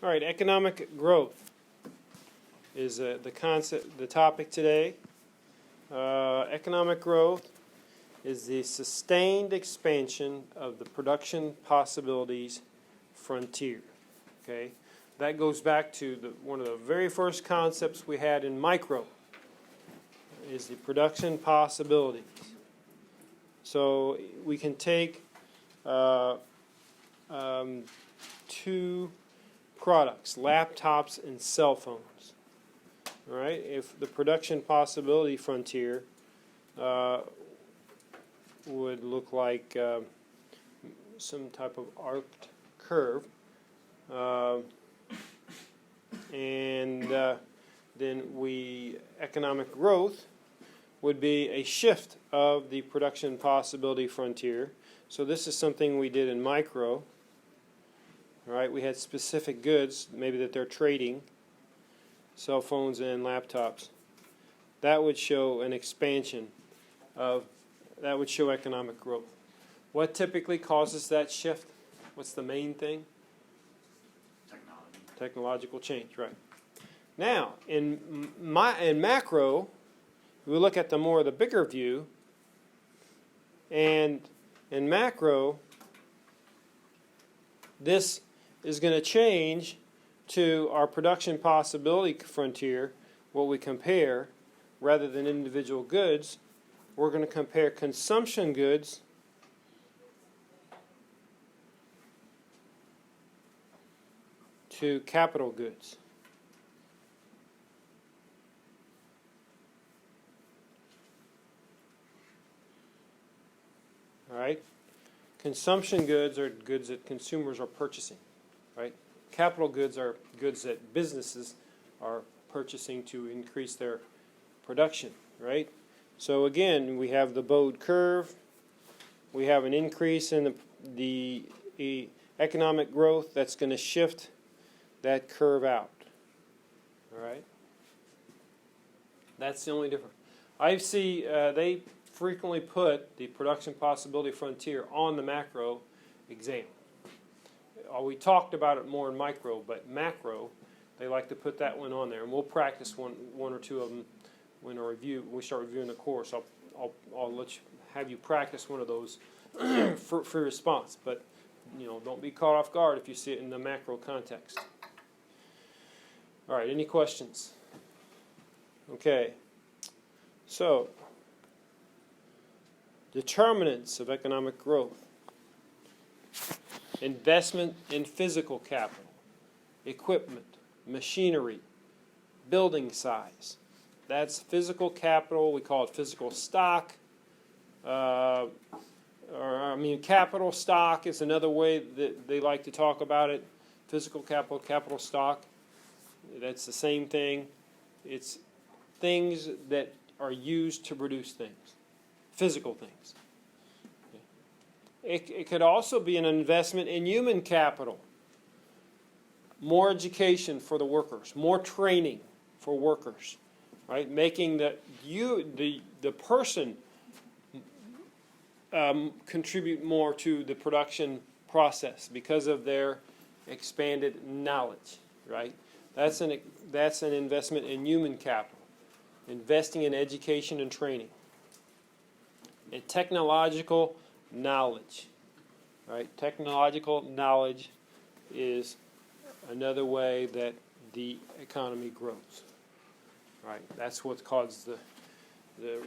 All right, economic growth is the topic today. Economic growth is the sustained expansion of the production possibilities frontier. Okay, that goes back to one of the very first concepts we had in micro, is the production possibilities. So we can take two products, laptops and cell phones. All right, if the production possibility frontier would look like some type of arced curve, and then economic growth would be a shift of the production possibility frontier. So this is something we did in micro. All right, we had specific goods, maybe that they're trading, cell phones and laptops. That would show an expansion that would show economic growth. What typically causes that shift? What's the main thing? Technology. Technological change, right. Now, in macro, we look at the bigger view, and in macro, this is going to change to our production possibility frontier, what we compare, rather than individual goods. We're going to compare consumption goods to capital goods. All right? Consumption goods are goods that consumers are purchasing, right? Capital goods are goods that businesses are purchasing to increase their production, right? So again, we have the bowed curve. We have an increase in the economic growth that's going to shift that curve out. All right? That's the only difference. I see they frequently put the production possibility frontier on the macro exam. We talked about it more in micro, but macro, they like to put that one on there, and we'll practice one or two of them when we start reviewing the course. I'll have you practice one of those for response, but don't be caught off guard if you see it in the macro context. All right, any questions? Okay, so determinants of economic growth: investment in physical capital, equipment, machinery, building size. That's physical capital. We call it physical stock. Capital stock is another way that they like to talk about it. Physical capital, capital stock. That's the same thing. It's things that are used to produce things. Physical things. It could also be an investment in human capital. More education for the workers. More training for workers. Right? Making the person contribute more to the production process because of their expanded knowledge. Right? That's an investment in human capital. Investing in education and training. And technological knowledge. Right? Technological knowledge is another way that the economy grows. Right? That's what's caused the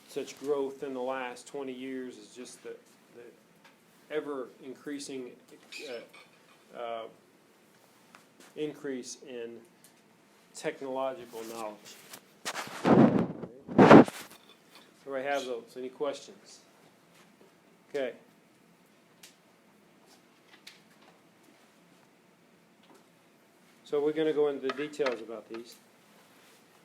such growth in the last 20 years, is just the ever increasing increase in technological knowledge. Everybody have those? Any questions? Okay. So we're going to go into the details about these.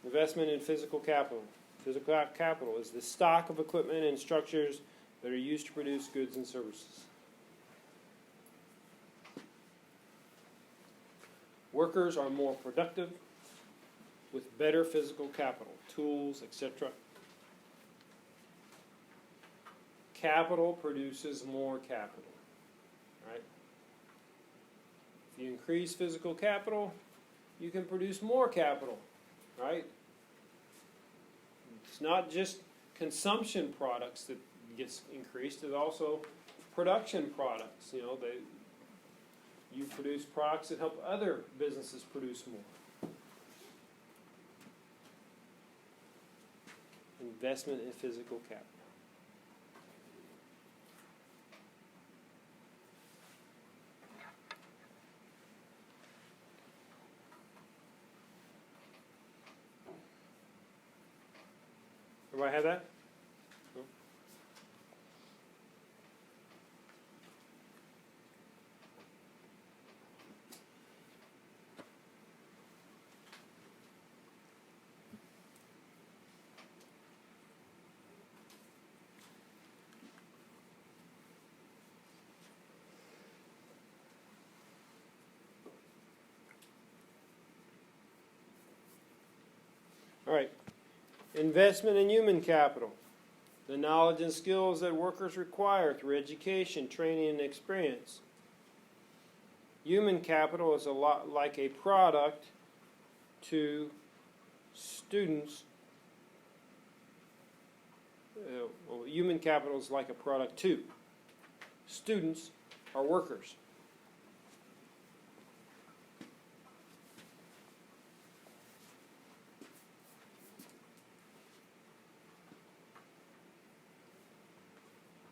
Investment in physical capital. Physical capital is the stock of equipment and structures that are used to produce goods and services. Workers are more productive with better physical capital, tools, etc. Capital produces more capital. Right? If you increase physical capital, you can produce more capital, right? It's not just consumption products that gets increased, it's also production products. You know, you produce products that help other businesses produce more. Investment in physical capital. Everybody have that? No? All right. Investment in human capital. The knowledge and skills that workers require through education, training, and experience. Human capital is a lot like a product to students. Well, human capital is like a product to students or workers.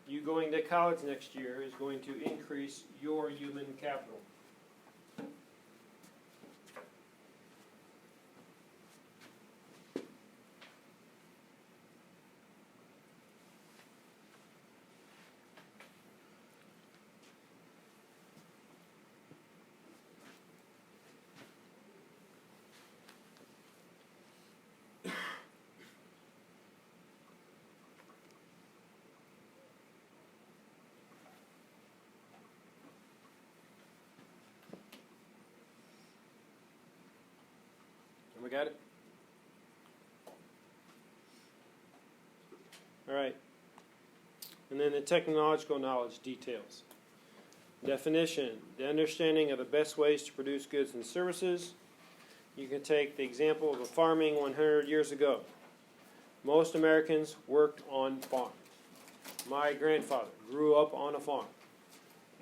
You going to college next year is going to increase your human capital. We got it? All right. And then the technological knowledge details. Definition, the understanding of the best ways to produce goods and services. You can take the example of farming 100 years ago. Most Americans worked on farms. My grandfather grew up on a farm,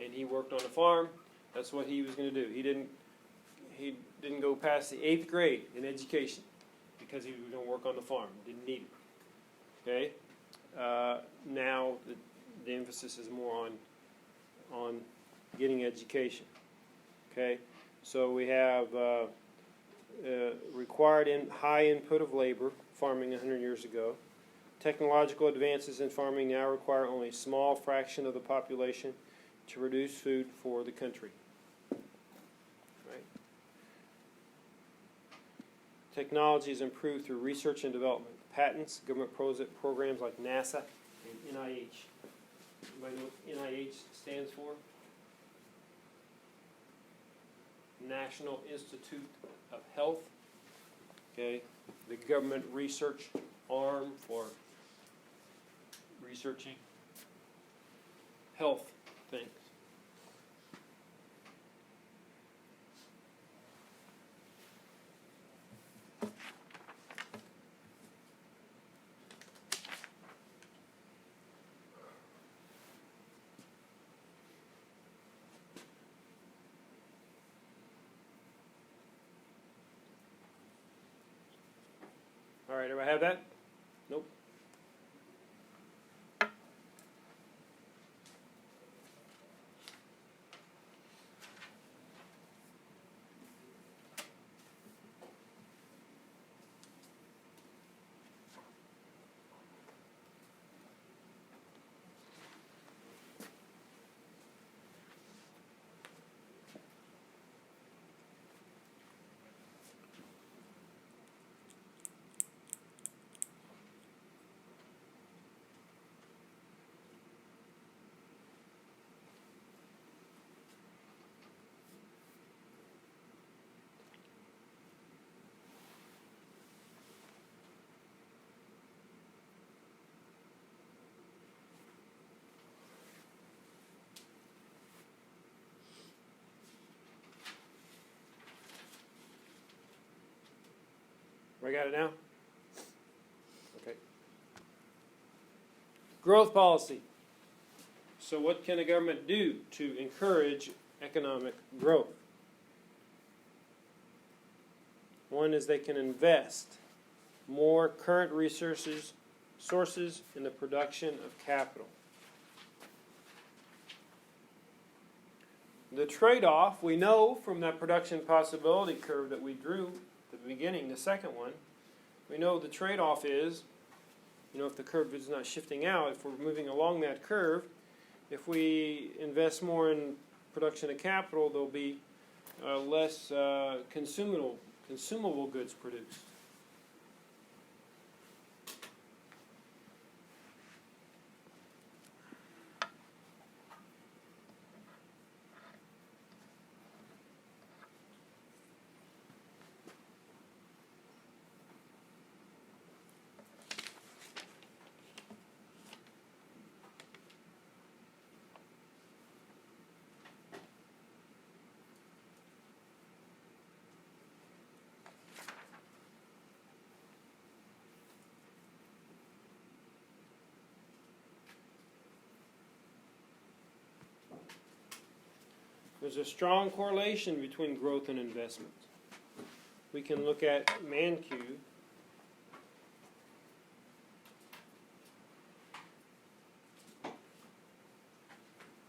and he worked on a farm. That's what he was going to do. He didn't go past the 8th grade in education because he was going to work on the farm. Didn't need it. Okay? Now the emphasis is more on getting education. Okay? So we have required high input of labor, farming 100 years ago. Technological advances in farming now require only a small fraction of the population to produce food for the country. Technology is improved through research and development. Patents, government programs like NASA and NIH. Anybody know what NIH stands for? National Institute of Health. Okay, the government research arm for researching health things. All right, do I have that? Nope. I got it now? Okay. Growth policy. So what can the government do to encourage economic growth? One is they can invest more current sources in the production of capital. The trade-off, we know from that production possibility curve that we drew at the beginning, the second one, we know the trade-off is, if the curve is not shifting out, if we're moving along that curve, if we invest more in production of capital, there'll be less consumable goods produced. There's a strong correlation between growth and investment. We can look at ManQ.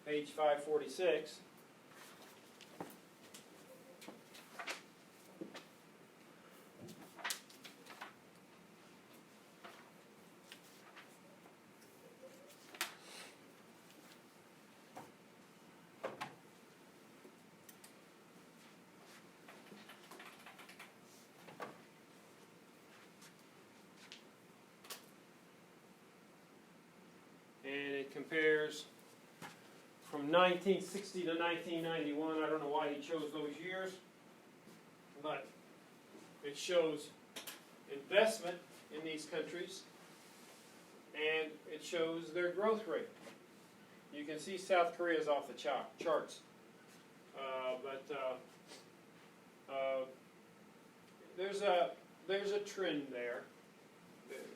Page 546. And it compares from 1960 to 1991. I don't know why he chose those years, but it shows investment in these countries, and it shows their growth rate. You can see South Korea is off the charts, but there's a trend there.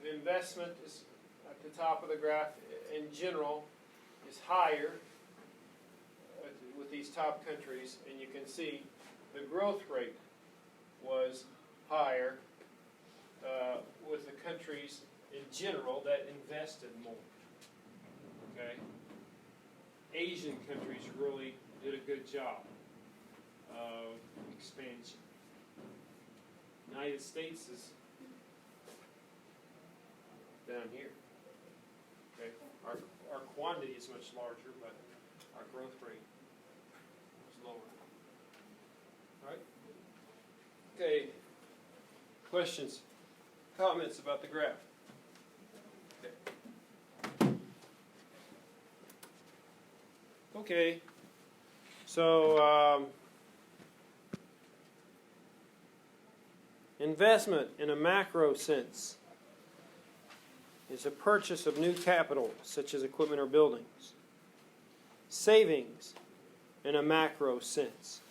The investment is at the top of the graph in general is higher with these top countries, and you can see the growth rate was higher with the countries in general that invested more. Okay, Asian countries really did a good job of expansion. United States is down here. Okay, our quantity is much larger, but our growth rate is lower. All right. Okay. Questions, comments about the graph? Okay. So investment in a macro sense is a purchase of new capital, such as equipment or buildings. Savings, in a macro sense,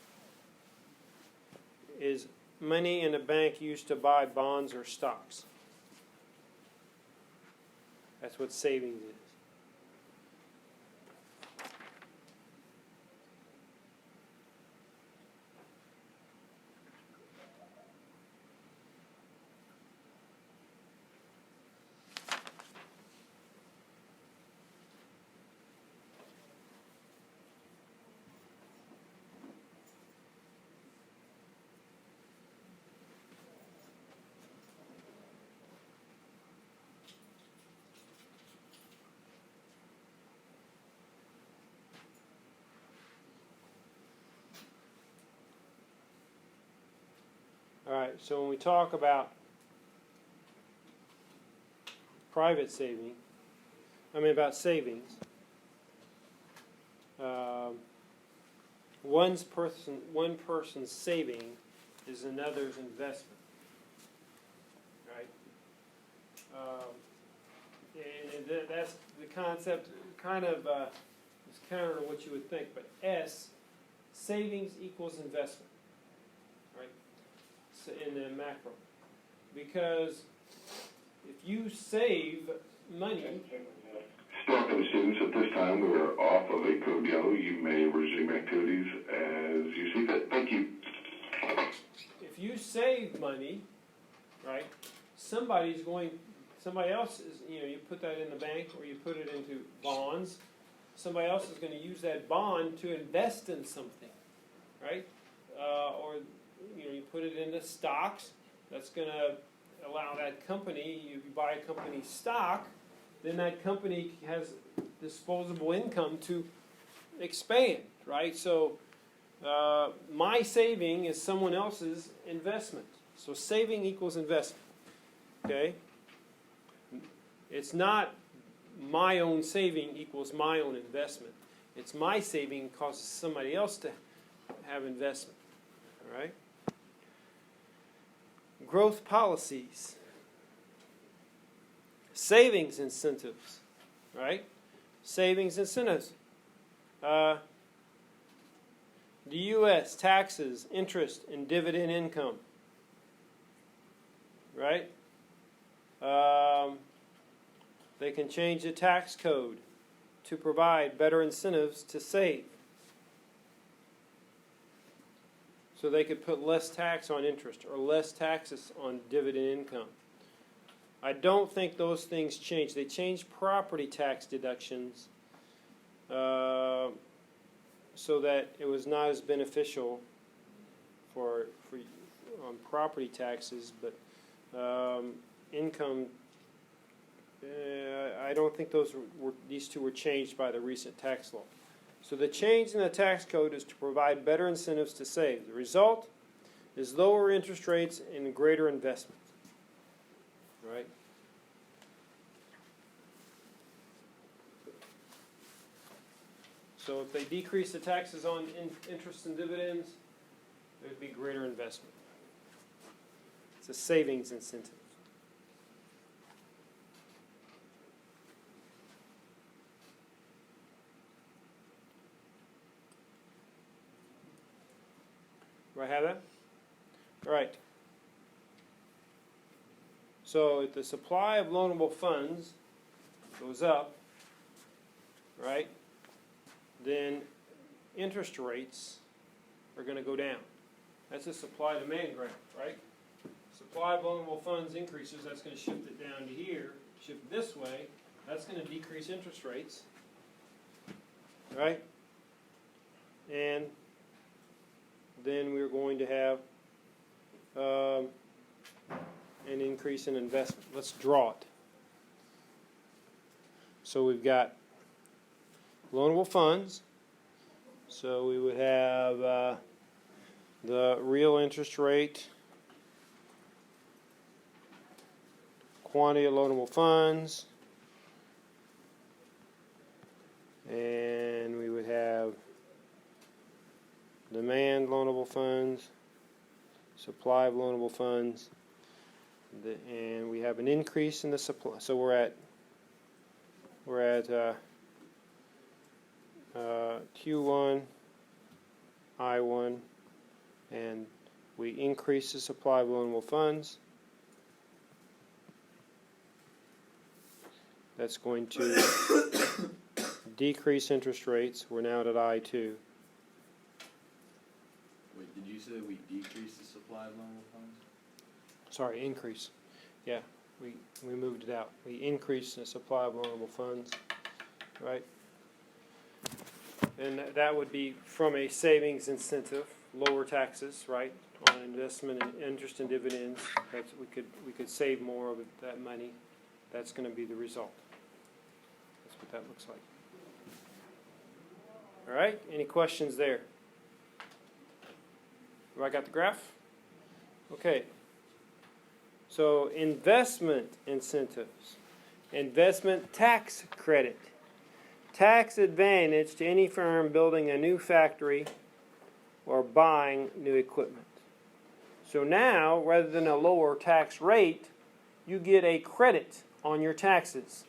is money in a bank used to buy bonds or stocks. That's what savings is. All right, so when we talk about about savings, one person's saving is another's investment, right? And that's the concept. Kind of is counter to what you would think, but savings equals investment, right? So in the macro. because if you save money, Welcome, students. At this time, we are off of a code yellow. You may resume activities as you see fit. Thank you. if you save money, right, somebody else is, you put that in the bank or you put it into bonds, somebody else is going to use that bond to invest in something, right? Or, you put it into stocks, that's going to allow that company, you buy a company's stock, then that company has disposable income to expand, right? So my saving is someone else's investment. So saving equals investment, okay? It's not my own saving equals my own investment. It's my saving causes somebody else to have investment, all right? Growth policies. Savings incentives, right? Savings incentives. The U.S. taxes interest and dividend income, right? They can change the tax code to provide better incentives to save. So they could put less tax on interest or less taxes on dividend income. I don't think those things change. They changed property tax deductions so that it was not as beneficial for property taxes, but income. I don't think these two were changed by the recent tax law. So the change in the tax code is to provide better incentives to save. The result is lower interest rates and greater investment. Right? So if they decrease the taxes on interest and dividends, there would be greater investment. It's a savings incentive. Do I have that? All right. So if the supply of loanable funds goes up, right, then interest rates are going to go down. That's a supply-demand graph, right? Supply of loanable funds increases, that's going to shift it down to here, shift this way, that's going to decrease interest rates, right? And then we're going to have an increase in investment. Let's draw it. So we've got loanable funds. So we would have the real interest rate, quantity of loanable funds, and we would have demand loanable funds, supply of loanable funds, and we have an increase in the supply. So we're at Q1, I1, and we increase the supply of loanable funds. That's going to decrease interest rates. We're now at I2. Wait, did you say we decrease the supply of loanable funds? Sorry, increase. Yeah, we moved it out. We increased the supply of loanable funds, right? And that would be from a savings incentive, lower taxes, right, on investment and interest and dividends. That's, we could save more of that money. That's going to be the result. That's what that looks like. All right, any questions there? Have I got the graph? Okay. So investment incentives, investment tax credit, tax advantage to any firm building a new factory or buying new equipment. So now, rather than a lower tax rate, you get a credit on your taxes.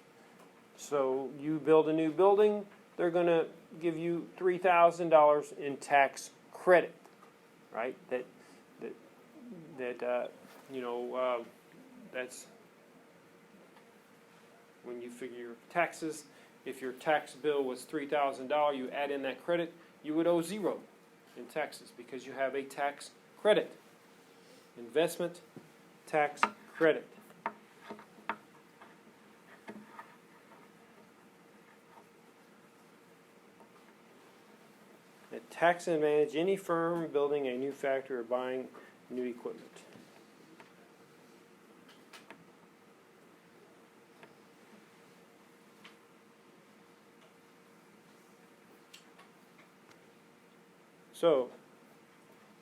So you build a new building, they're going to give you $3,000 in tax credit, right? That's when you figure your taxes. If your tax bill was $3,000, you add in that credit, you would owe zero in taxes because you have a tax credit. Investment tax credit. A tax advantage any firm building a new factory or buying new equipment. So,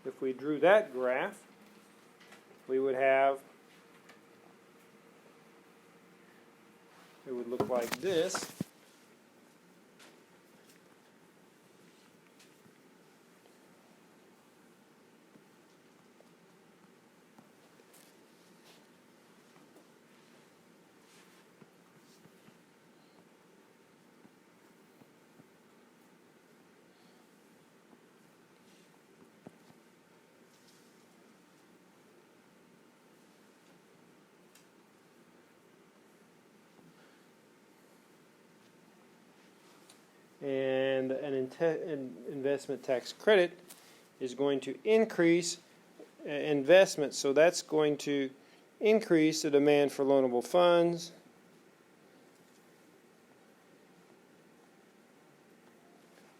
if we drew that graph, we would have, it would look like this. And an investment tax credit is going to increase investment, so that's going to increase the demand for loanable funds.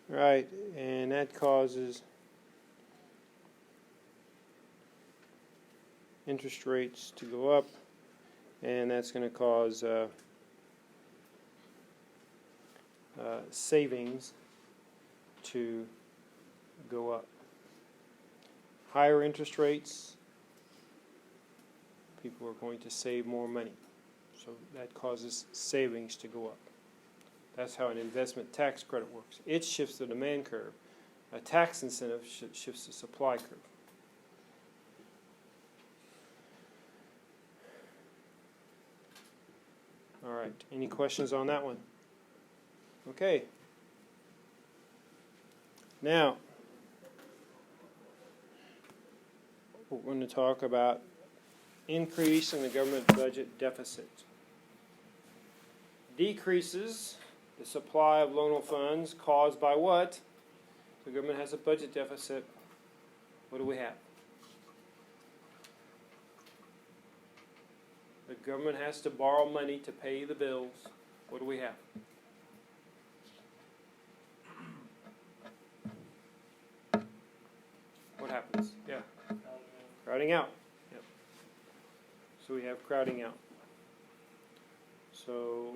Right, and that causes interest rates to go up, and that's going to cause savings to go up. Higher interest rates, people are going to save more money, so that causes savings to go up. That's how an investment tax credit works. It shifts the demand curve. A tax incentive shifts the supply curve. All right, any questions on that one? Okay. Now, we're going to talk about increase in the government budget deficit. Decreases the supply of loanable funds caused by what? The government has a budget deficit. What do we have? The government has to borrow money to pay the bills. What do we have? What happens? Yeah. Crowding out. Yep. So we have crowding out. So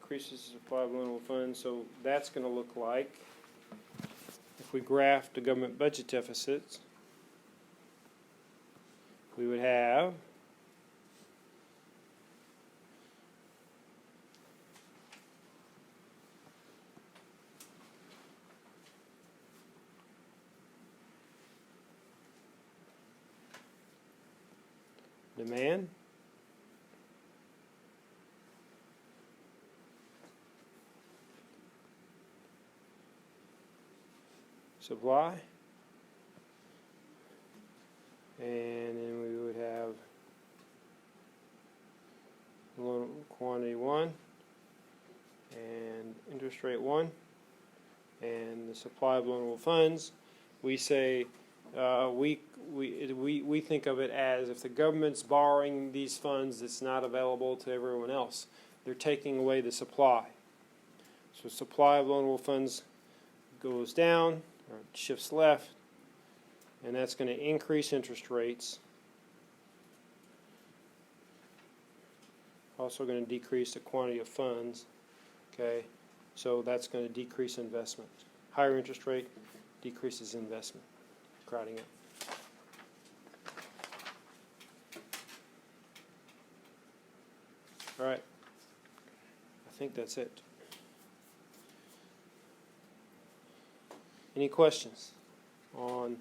decreases the supply of loanable funds. So that's going to look like, if we graph the government budget deficits, we would have demand, supply, and then we would have loan quantity 1 and interest rate 1, and the supply of loanable funds. We say we think of it as if the government's borrowing these funds that's not available to everyone else, they're taking away the supply. So supply of loanable funds goes down or shifts left, and that's going to increase interest rates. Also going to decrease the quantity of funds. Okay, so that's going to decrease investment. Higher interest rate decreases investment, crowding out. All right, I think that's it. Any questions on